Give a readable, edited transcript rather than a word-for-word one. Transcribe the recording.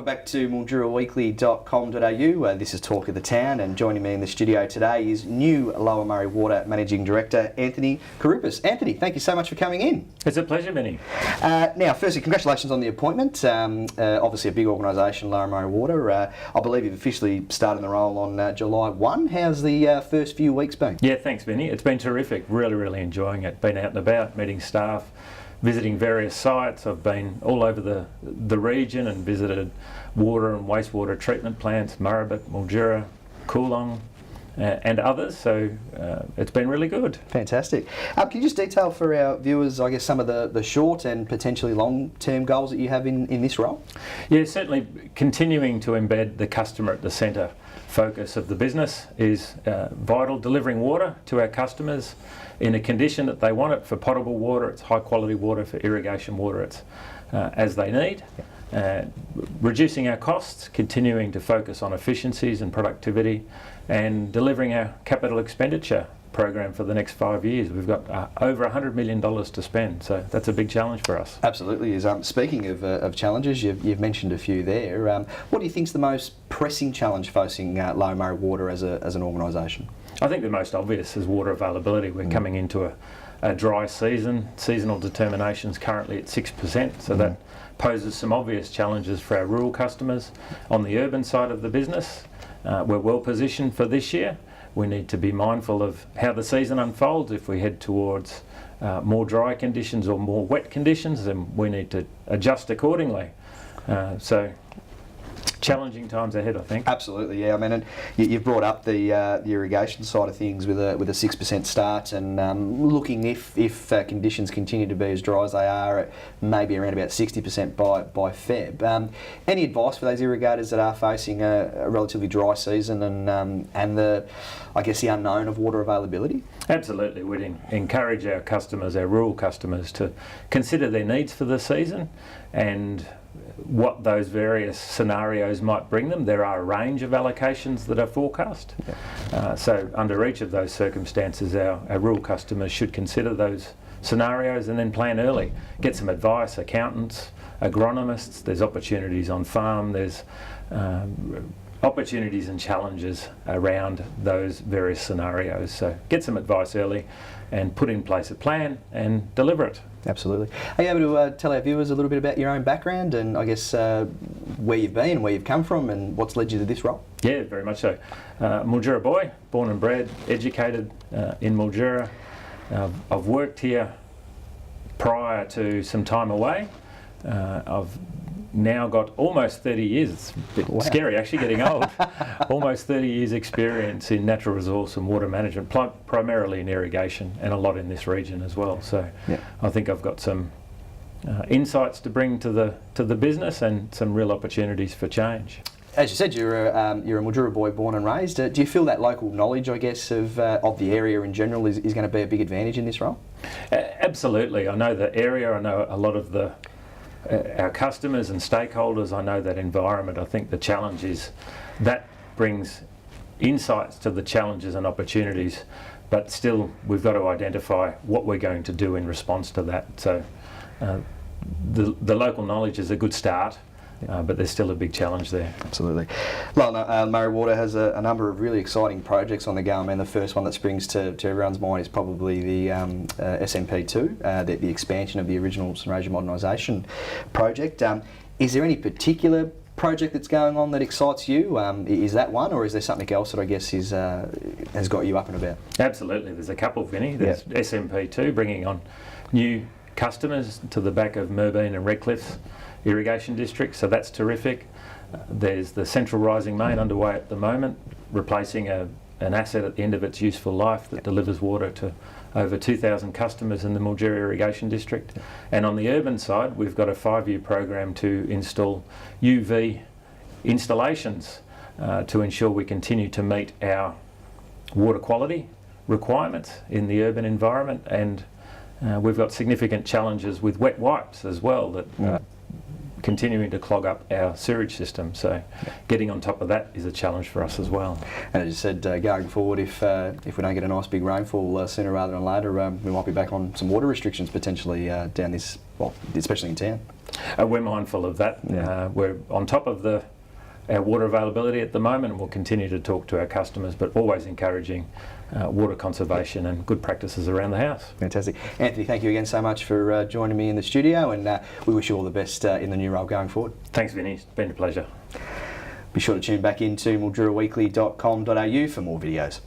welcome back to MilduraWeekly.com.au. This is Talk of the Town, and joining me in the studio today is new Lower Murray Water Managing Director, Anthony Couroupis. Anthony, thank you so much for coming in. It's a pleasure, Vinny. Now, firstly, congratulations on the appointment. Obviously a big organisation, Lower Murray Water. I believe you've officially started the role on July 1. How's the first few weeks been? Yeah, thanks, Vinny. It's been terrific. Really enjoying it. Been out and about, meeting staff, visiting various sites. I've been all over the region and visited water and wastewater treatment plants, Murrabit, Mildura, Coolong, and others, so it's been really good. Fantastic. Can you just detail for our viewers, I guess, some of the short and potentially long-term goals that you have in this role? Yeah, certainly continuing to embed the customer at the centre. Focus of the business is vital, delivering water to our customers in a condition that they want it. For potable water, it's high quality water. For irrigation water, it's as they need. Reducing our costs, continuing to focus on efficiencies and productivity, and delivering our capital expenditure program for the next 5 years. We've got over $100 million to spend, so that's a big challenge for us. Absolutely is. Speaking of challenges, you've mentioned a few there. What do you think is the most pressing challenge facing Lower Murray Water as an organisation? I think the most obvious is water availability. We're coming into a dry season. Seasonal determination's currently at 6%, so that poses some obvious challenges for our rural customers. On the urban side of the business, we're well positioned for this year. We need to be mindful of how the season unfolds. If we head towards more dry conditions or more wet conditions, then we need to adjust accordingly. So challenging times ahead, I think. Absolutely, yeah. I mean, and you've brought up the irrigation side of things with a 6% start, and looking if conditions continue to be as dry as they are, at maybe around about 60% by Feb. Any advice for those irrigators that are facing a relatively dry season and the unknown of water availability? Absolutely, we'd encourage our customers, our rural customers, to consider their needs for the season and what those various scenarios might bring them. There are a range of allocations that are forecast. So under each of those circumstances, our rural customers should consider those scenarios and then plan early. Get some advice, accountants, agronomists. There's opportunities on farm. There's opportunities and challenges around those various scenarios. So get some advice early and put in place a plan and deliver it. Absolutely. Are you able to tell our viewers a little bit about your own background and I guess where you've been, where you've come from, and what's led you to this role? Yeah, very much so. Mildura boy, born and bred, educated in Mildura. I've worked here prior to some time away. I've now got almost 30 years, it's a bit scary actually getting old, almost 30 years experience in natural resource and water management, primarily in irrigation and a lot in this region as well. So I think I've got some insights to bring to the business and some real opportunities for change. As you said, you're a Mildura boy, born and raised. Do you feel that local knowledge, I guess, of the area in general is going to be a big advantage in this role? Absolutely. I know the area, I know a lot of our customers and stakeholders. I know that environment. I think the challenge is that brings insights to the challenges and opportunities, but still we've got to identify what we're going to do in response to that. So the local knowledge is a good start. But there's still a big challenge there. Absolutely. Lower Murray Water has a number of really exciting projects on the go. I mean, the first one that springs to everyone's mind is probably the SMP2, the expansion of the original St Roger modernisation project. Is there any particular project that's going on that excites you? Is that one, or is there something else that I guess has got you up and about? Absolutely. There's a couple, Vinny. There's SMP2, bringing on new customers to the back of Merbeen and Redcliffe's irrigation district, so that's terrific. There's the central rising main underway at the moment, replacing an asset at the end of its useful life that delivers water to over 2,000 customers in the Mildura irrigation district. And on the urban side, we've got a 5-year program to install UV installations to ensure we continue to meet our water quality requirements in the urban environment. And we've got significant challenges with wet wipes as well that continuing to clog up our sewage system. So getting on top of that is a challenge for us as well. And as you said, going forward, if we don't get a nice big rainfall sooner rather than later, we might be back on some water restrictions potentially down this well, especially in town. We're mindful of that. Yeah. We're on top of our water availability at the moment, and we'll continue to talk to our customers, but always encouraging water conservation and good practices around the house. Fantastic. Anthony, thank you again so much for joining me in the studio, and we wish you all the best in the new role going forward. Thanks, Vinny. It's been a pleasure. Be sure to tune back into MilduraWeekly.com.au for more videos.